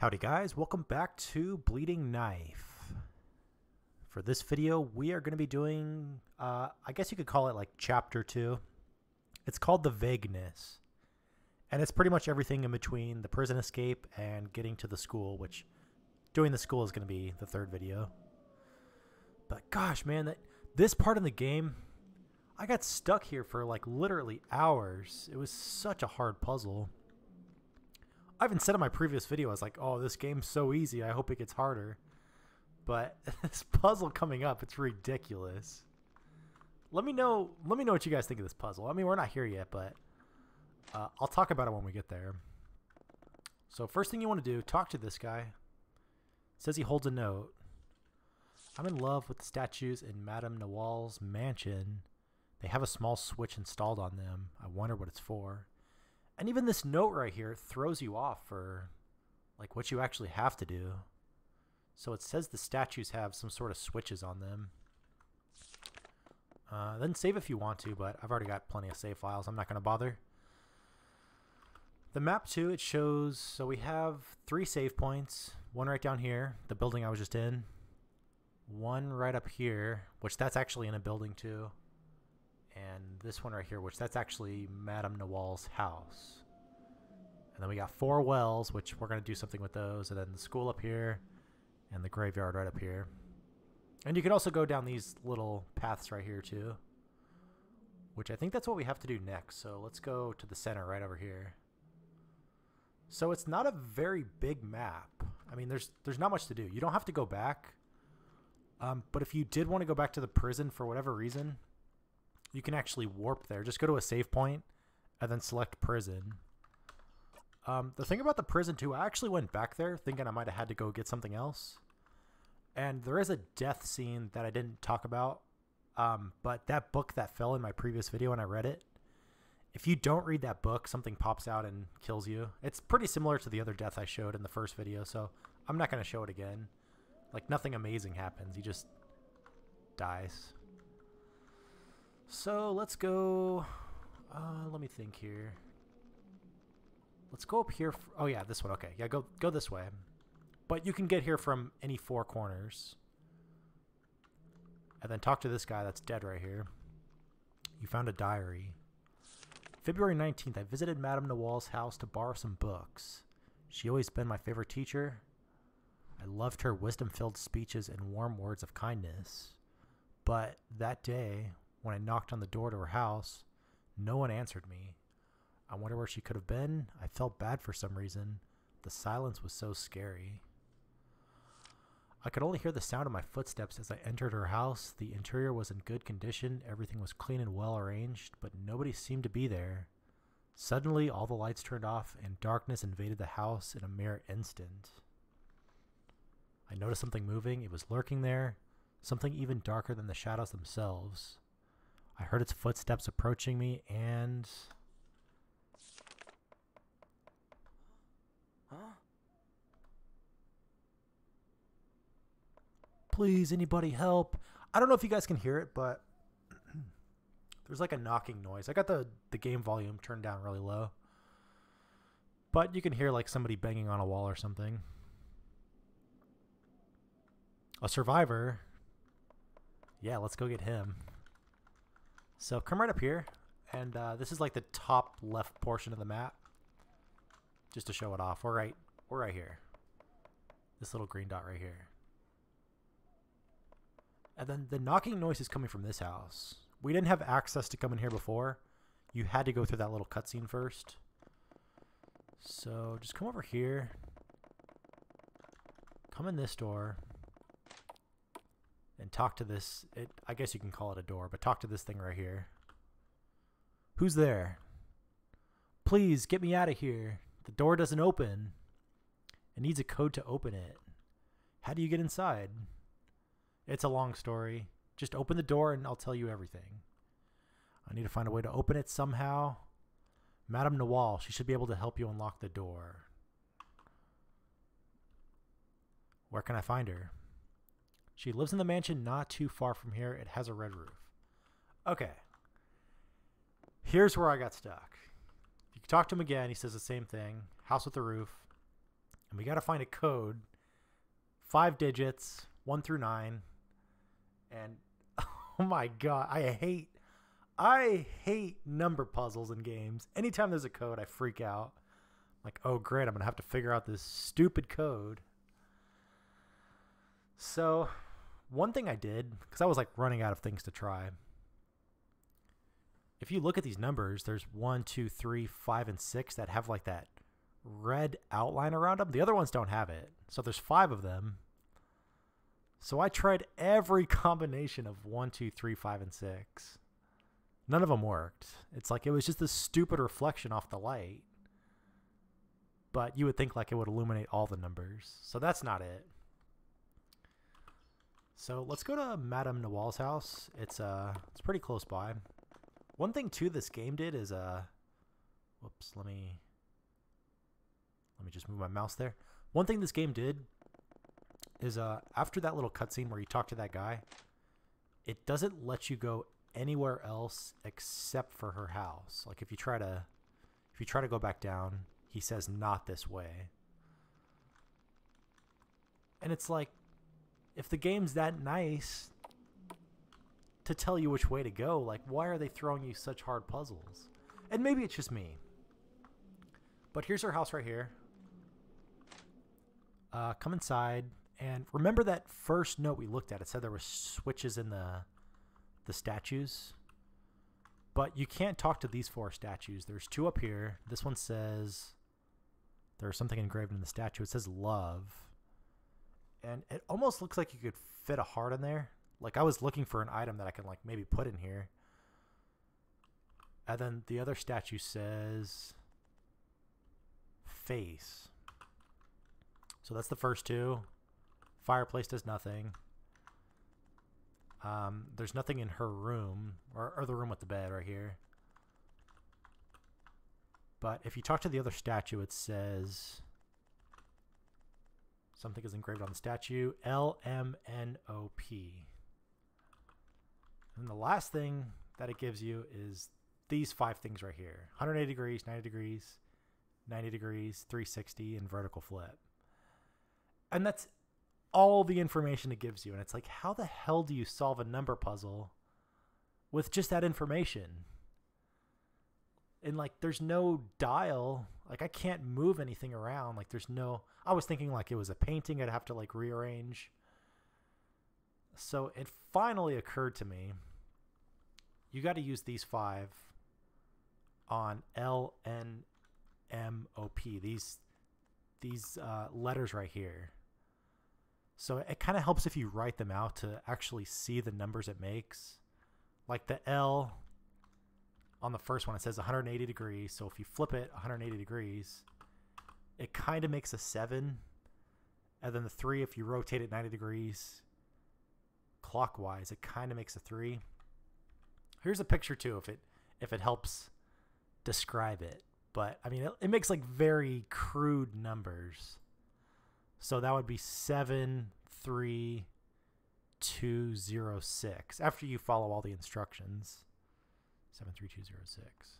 Howdy guys, welcome back to Bleeding Knife. For this video, we are going to be doing, I guess you could call it like Chapter 2. It's called the Vagueness. And it's pretty much everything in between the prison escape and getting to the school, which doing the school is going to be the third video. But gosh, man, this part of the game, I got stuck here for like literally hours. It was such a hard puzzle. I even said in my previous video, I was like, oh, this game's so easy, I hope it gets harder. But this puzzle coming up, it's ridiculous. Let me know what you guys think of this puzzle. I mean, we're not here yet, but I'll talk about it when we get there. So first thing you want to do, talk to this guy. It says he holds a note. I'm in love with the statues in Madame Nawal's mansion. They have a small switch installed on them. I wonder what it's for. And even this note right here throws you off for like what you actually have to do. So it says the statues have some sort of switches on them. Then save if you want to, but I've already got plenty of save files. I'm not going to bother. The map too, it shows, so we have 3 save points. One right down here, the building I was just in. One right up here, which that's actually in a building too. And this one right here, which that's actually Madame Nawal's house. And then we got 4 wells, which we're going to do something with those. And then the school up here and the graveyard right up here. And you can also go down these little paths right here too, which I think that's what we have to do next. So let's go to the center right over here. So it's not a very big map. I mean, there's not much to do. You don't have to go back. But if you did want to go back to the prison for whatever reason, you can actually warp there. Just go to a save point and then select prison. The thing about the prison too, I actually went back there thinking I might have had to go get something else. And there is a death scene that I didn't talk about. But that book that fell in my previous video when I read it, if you don't read that book, something pops out and kills you. It's pretty similar to the other death I showed in the first video, so I'm not going to show it again. Like, nothing amazing happens. He just dies. So let's go, let me think here. Let's go up here. Oh yeah, this one. Okay. Yeah, go this way. But you can get here from any 4 corners. And then talk to this guy that's dead right here. You found a diary. February 19th, I visited Madame Nawal's house to borrow some books. She always been my favorite teacher. I loved her wisdom-filled speeches and warm words of kindness. But that day, when I knocked on the door to her house, no one answered me. I wonder where she could have been. I felt bad for some reason. The silence was so scary. I could only hear the sound of my footsteps as I entered her house. The interior was in good condition. Everything was clean and well arranged, but nobody seemed to be there. Suddenly, all the lights turned off and darkness invaded the house in a mere instant. I noticed something moving. It was lurking there, something even darker than the shadows themselves. I heard its footsteps approaching me and... Huh? Please, anybody help. I don't know if you guys can hear it, but there's like a knocking noise. I got the game volume turned down really low. But you can hear like somebody banging on a wall or something. A survivor. Yeah, let's go get him. So come right up here, and this is like the top left portion of the map. Just to show it off, we're right here. This little green dot right here. And then the knocking noise is coming from this house. We didn't have access to come in here before. You had to go through that little cutscene first. So just come over here. Come in this door. And talk to this, I guess you can call it a door, but talk to this thing right here. Who's there? Please, get me out of here. The door doesn't open. It needs a code to open it. How do you get inside? It's a long story. Just open the door and I'll tell you everything. I need to find a way to open it somehow. Madame Nawal, she should be able to help you unlock the door. Where can I find her? She lives in the mansion not too far from here. It has a red roof. Okay. Here's where I got stuck. If you talk to him again, he says the same thing. House with a roof. And we got to find a code, 5 digits, 1 through 9. And oh my god, I hate number puzzles in games. Anytime there's a code, I freak out. Like, oh great, I'm going to have to figure out this stupid code. So, one thing I did, because I was like running out of things to try. If you look at these numbers, there's 1, 2, 3, 5, and 6 that have like that red outline around them. The other ones don't have it. So there's 5 of them. So I tried every combination of 1, 2, 3, 5, and 6. None of them worked. It's like it was just this stupid reflection off the light. But you would think like it would illuminate all the numbers. So that's not it. So let's go to Madame Nawal's house. It's pretty close by. One thing too this game did is whoops, let me just move my mouse there. One thing this game did is after that little cutscene where you talk to that guy, it doesn't let you go anywhere else except for her house. Like if you try to go back down, he says not this way. And it's like, if the game's that nice to tell you which way to go, like why are they throwing you such hard puzzles? And maybe it's just me. But here's her house right here. Come inside, and remember that first note we looked at? It said there were switches in the statues. But you can't talk to these 4 statues. There's 2 up here. This one says there's something engraved in the statue. It says love. And it almost looks like you could fit a heart in there. Like I was looking for an item that I can like maybe put in here. And then the other statue says face. So that's the first 2. Fireplace does nothing. There's nothing in her room or the room with the bed right here. But if you talk to the other statue, it says something is engraved on the statue. LMNOP. And the last thing that it gives you is these 5 things right here. 180 degrees, 90 degrees, 90 degrees, 360, and vertical flip. And that's all the information it gives you. And it's like, how the hell do you solve a number puzzle with just that information? And like, there's no dial. Like, I can't move anything around. Like, there's no... I was thinking like it was a painting I'd have to like rearrange. So it finally occurred to me, you got to use these 5 on LNMOP. These letters right here. So it kind of helps if you write them out to actually see the numbers it makes. Like the L on the first one, it says 180 degrees. So if you flip it 180 degrees, it kind of makes a 7. And then the 3, if you rotate it 90 degrees clockwise, it kind of makes a 3. Here's a picture too, if it helps describe it. But I mean, it makes like very crude numbers. So that would be 73206 after you follow all the instructions. 73206.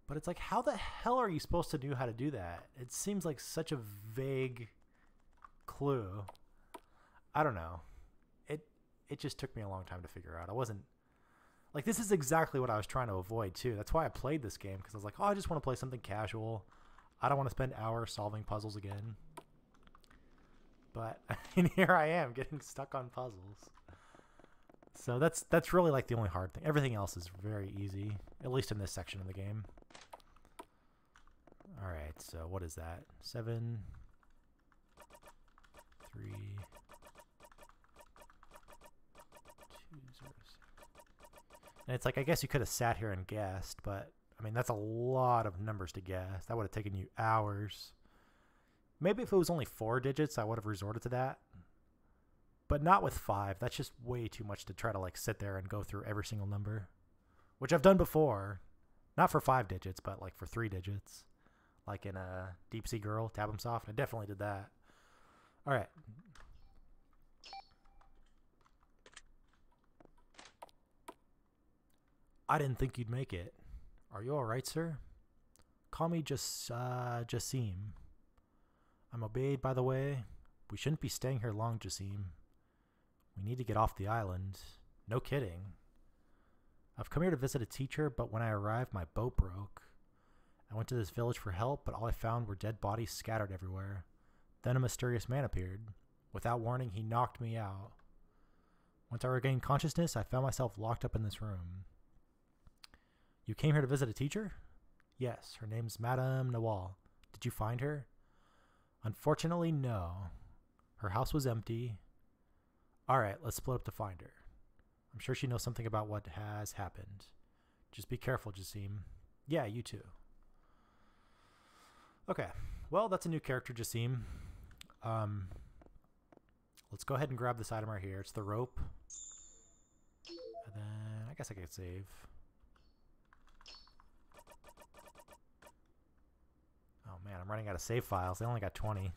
But it's like, how the hell are you supposed to know how to do that? It seems like such a vague clue. I don't know. It just took me a long time to figure out. I wasn't like, this is exactly what I was trying to avoid too. That's why I played this game, because I was like, oh, I just want to play something casual. I don't want to spend hours solving puzzles again. But I mean, here I am getting stuck on puzzles. So that's really like the only hard thing. Everything else is very easy, at least in this section of the game. All right, so what is that? 7, 3, 2, 0, 6. And it's like, I guess you could have sat here and guessed, but I mean, that's a lot of numbers to guess. That would have taken you hours. Maybe if it was only 4 digits, I would have resorted to that. But not with 5. That's just way too much to try to like sit there and go through every single number, which I've done before. Not for 5 digits, but like for 3 digits. Like in a Deep Sea Girl, Tab 'em Soft. I definitely did that. All right. I didn't think you'd make it. Are you all right, sir? Call me Jassim. I'm Obaid, by the way. We shouldn't be staying here long, Jassim. We need to get off the island. No kidding. I've come here to visit a teacher, but when I arrived, my boat broke. I went to this village for help, but all I found were dead bodies scattered everywhere. Then a mysterious man appeared. Without warning, he knocked me out. Once I regained consciousness, I found myself locked up in this room. You came here to visit a teacher? Yes, her name's Madame Nawal. Did you find her? Unfortunately, no. Her house was empty. Alright, let's split up to find her. I'm sure she knows something about what has happened. Just be careful, Jassim. Yeah, you too. Okay, well, that's a new character, Jassim. Let's go ahead and grab this item right here. It's the rope. And then I guess I could save. Oh man, I'm running out of save files. I only got 20.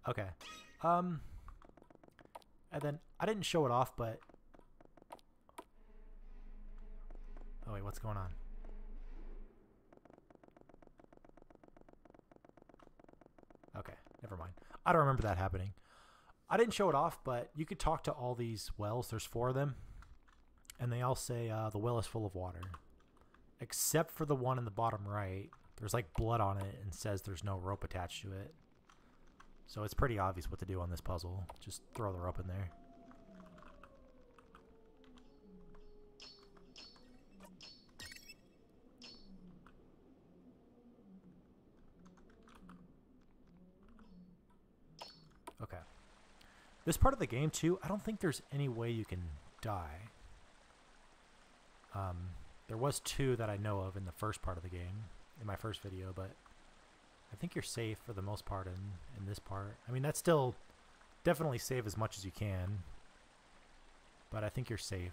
Okay. And then I didn't show it off, but oh wait, what's going on? Okay, never mind. I don't remember that happening. I didn't show it off, but you could talk to all these wells. There's 4 of them. And they all say the well is full of water. Except for the one in the bottom right. There's like blood on it and says there's no rope attached to it. So it's pretty obvious what to do on this puzzle. Just throw the rope in there. Okay. This part of the game, too, I don't think there's any way you can die. There was 2 that I know of in the first part of the game, in my first video, but I think you're safe for the most part in this part. I mean, that's still definitely save as much as you can, but I think you're safe.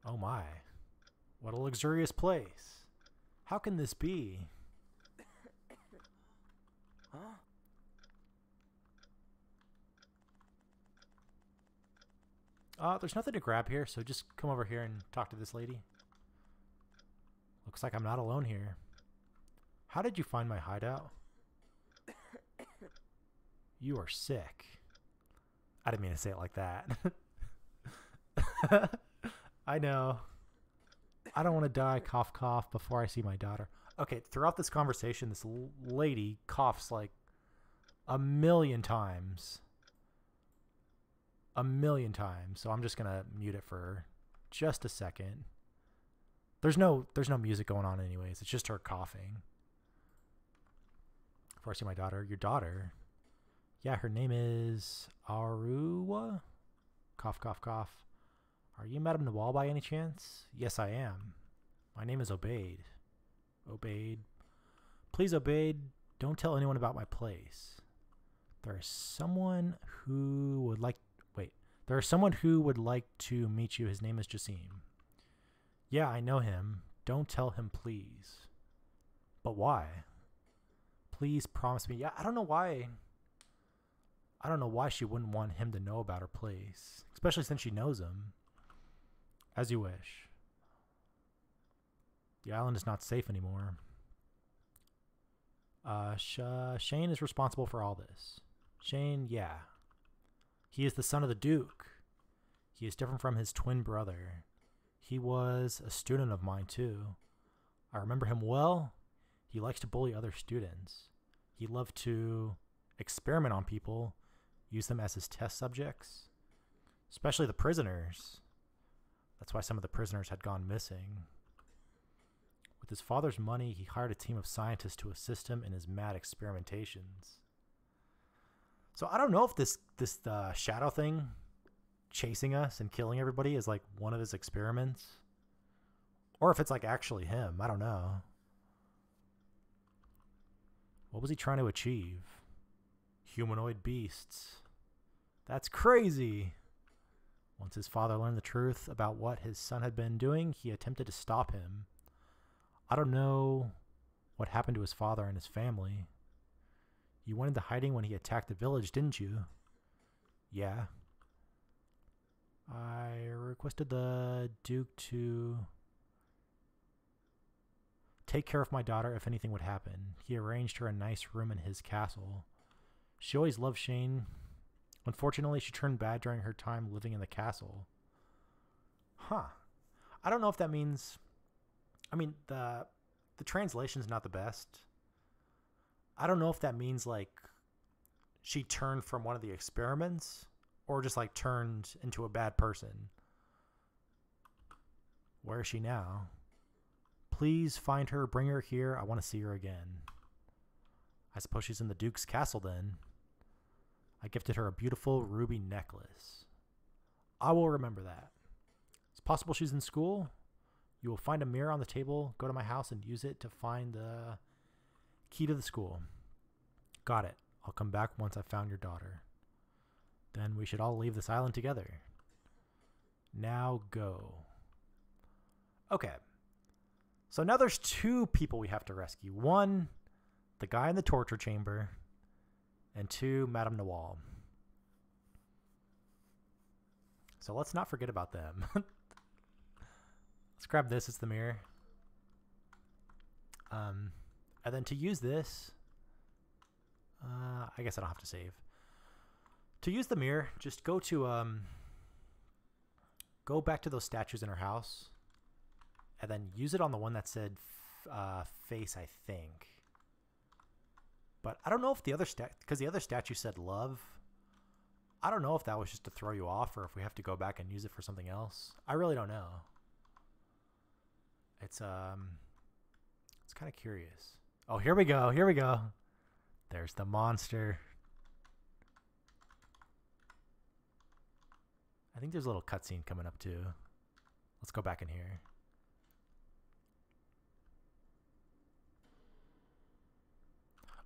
Oh my. What a luxurious place. How can this be? Huh? There's nothing to grab here, so just come over here and talk to this lady. Looks like I'm not alone here. How did you find my hideout? You are sick. I didn't mean to say it like that. I know. I don't want to die, cough, cough, before I see my daughter. Okay, throughout this conversation, this lady coughs like a million times. A million times. So I'm just going to mute it for just a second. There's no music going on anyways. It's just her coughing. Before I see my daughter. Your daughter? Yeah, her name is Arua. Cough, cough, cough. Are you Madame Nawal by any chance? Yes, I am. My name is Obaid. Obaid. Please, Obaid, don't tell anyone about my place. There is someone who would like... Wait. There is someone who would like to meet you. His name is Jassim. Yeah, I know him. Don't tell him, please. But why? Please promise me. Yeah, I don't know why. I don't know why she wouldn't want him to know about her place. Especially since she knows him. As you wish. The island is not safe anymore. Shane is responsible for all this. Shane, yeah. He is the son of the Duke. He is different from his twin brother. He was a student of mine too. I remember him well. He likes to bully other students. He loved to experiment on people, use them as his test subjects, especially the prisoners. That's why some of the prisoners had gone missing. With his father's money, he hired a team of scientists to assist him in his mad experimentations. So I don't know if this shadow thing chasing us and killing everybody is like one of his experiments, or if it's like actually him. I don't know. What was he trying to achieve? Humanoid beasts. That's crazy. Once his father learned the truth about what his son had been doing, he attempted to stop him. I don't know what happened to his father and his family. You went into hiding when he attacked the village, didn't you? Yeah. I requested the Duke to take care of my daughter if anything would happen. He arranged her a nice room in his castle. She always loved Shane. Unfortunately, she turned bad during her time living in the castle. Huh. I don't know if that means... I mean, the translation's not the best. I don't know if that means, like, she turned from one of the experiments or just, like, turned into a bad person. Where is she now? Please find her, bring her here. I want to see her again. I suppose she's in the Duke's castle then. I gifted her a beautiful ruby necklace. I will remember that. It's possible she's in school. You will find a mirror on the table. Go to my house and use it to find the key to the school. Got it. I'll come back once I've found your daughter. Then we should all leave this island together. Now go. Okay. So now there's two people we have to rescue. One, the guy in the torture chamber. And two, Madame Noir. So let's not forget about them. Let's grab this as the mirror. And then to use this, I guess I don't have to save. To use the mirror, just go to go back to those statues in her house, and then use it on the one that said face, I think. But I don't know if the other because the other statue said love. I don't know if that was just to throw you off or if we have to go back and use it for something else. I really don't know. It's kind of curious. Oh, here we go. Here we go. There's the monster. I think there's a little cutscene coming up too. Let's go back in here.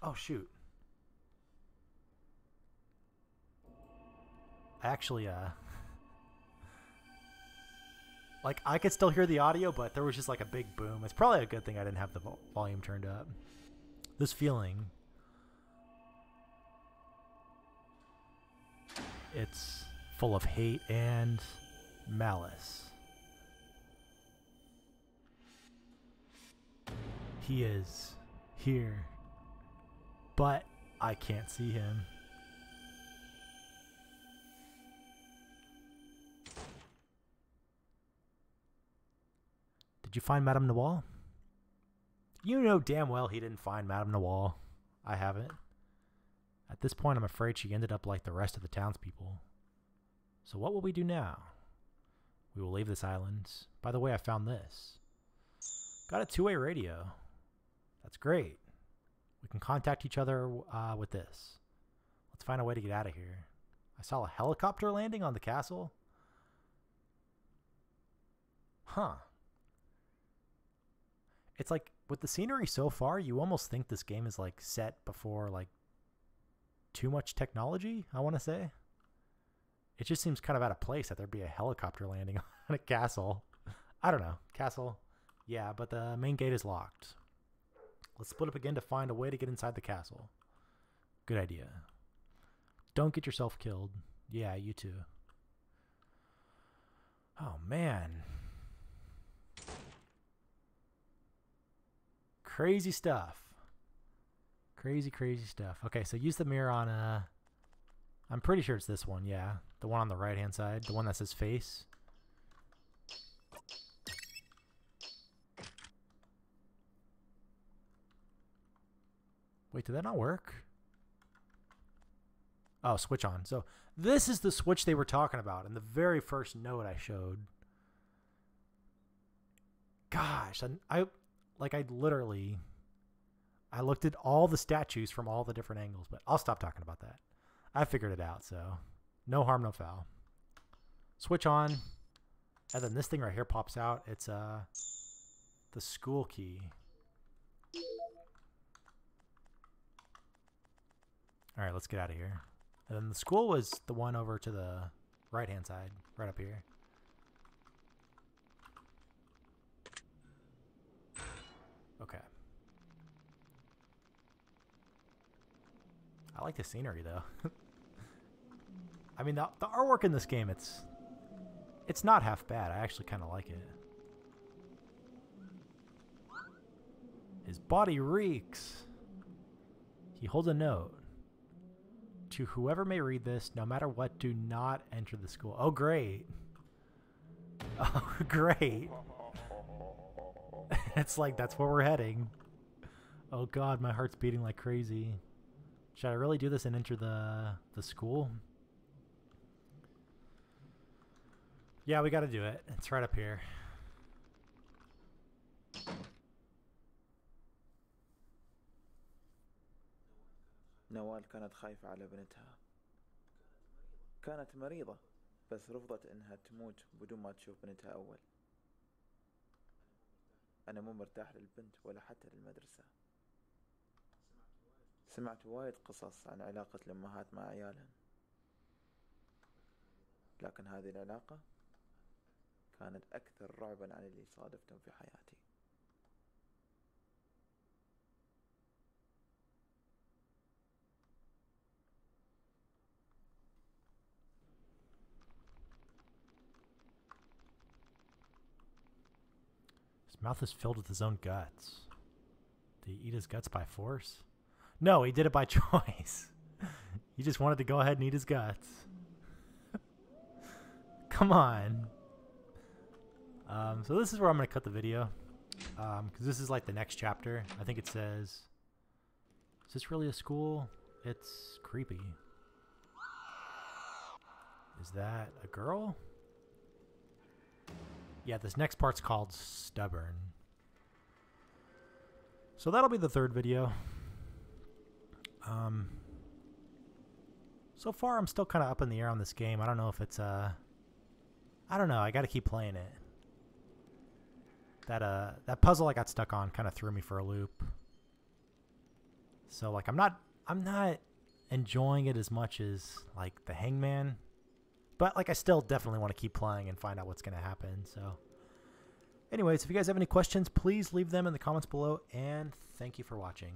Oh, shoot. Actually, like, I could still hear the audio, but there was just like a big boom. It's probably a good thing I didn't have the volume turned up. This feeling. It's full of hate and malice. He is here, but I can't see him. Did you find Madame Noir? You know damn well he didn't find Madame Noir. I haven't. At this point, I'm afraid she ended up like the rest of the townspeople. So what will we do now? We will leave this island. By the way, I found this. Got a two-way radio. That's great. We can contact each other with this. Let's find a way to get out of here. I saw a helicopter landing on the castle. Huh. It's like, with the scenery so far, you almost think this game is like set before like too much technology, I want to say. It just seems kind of out of place that there'd be a helicopter landing on a castle. I don't know. Castle. Yeah, but the main gate is locked. Let's split up again to find a way to get inside the castle. Good idea. Don't get yourself killed. Yeah, you too. Oh, man. Crazy stuff. Crazy, crazy stuff. Okay, so use the mirror on I'm pretty sure it's this one, yeah. The one on the right-hand side. The one that says face. Wait, did that not work? Oh, switch on. So this is the switch they were talking about in the very first note I showed. Gosh, I looked at all the statues from all the different angles, but I'll stop talking about that. I figured it out, so no harm, no foul. Switch on, and then this thing right here pops out. It's the school key. All right, let's get out of here. And then the school was the one over to the right-hand side, right up here. Okay. I like the scenery, though. I mean, the artwork in this game, it's not half bad. I actually kind of like it. His body reeks. He holds a note. To whoever may read this, no matter what, do not enter the school. Oh, great. Oh, great. It's like, that's where we're heading. Oh, God, my heart's beating like crazy. Should I really do this and enter the school? Yeah, we got to do it. It's right up here. نوال كانت خايفة على بنتها. كانت مريضة بس رفضت إنها تموت بدون ما تشوف بنتها أول. أنا مو مرتاح للبنت ولا حتى للمدرسة. سمعت وايد قصص عن علاقة الأمهات مع عيالهن، لكن هذه العلاقة كانت أكثر رعبا عن اللي صادفتهم في حياتي. His mouth is filled with his own guts. Did he eat his guts by force? No, he did it by choice. He just wanted to go ahead and eat his guts. Come on. So this is where I'm going to cut the video. Because this is like the next chapter. I think it says... Is this really a school? It's creepy. Is that a girl? Yeah, this next part's called Stubborn. So that'll be the third video. So far I'm still kind of up in the air on this game. I don't know if it's I don't know, I gotta keep playing it. That puzzle I got stuck on kind of threw me for a loop. So like I'm not enjoying it as much as like the Hangman. But like I still definitely want to keep playing and find out what's gonna happen. So anyways, if you guys have any questions, please leave them in the comments below, and thank you for watching.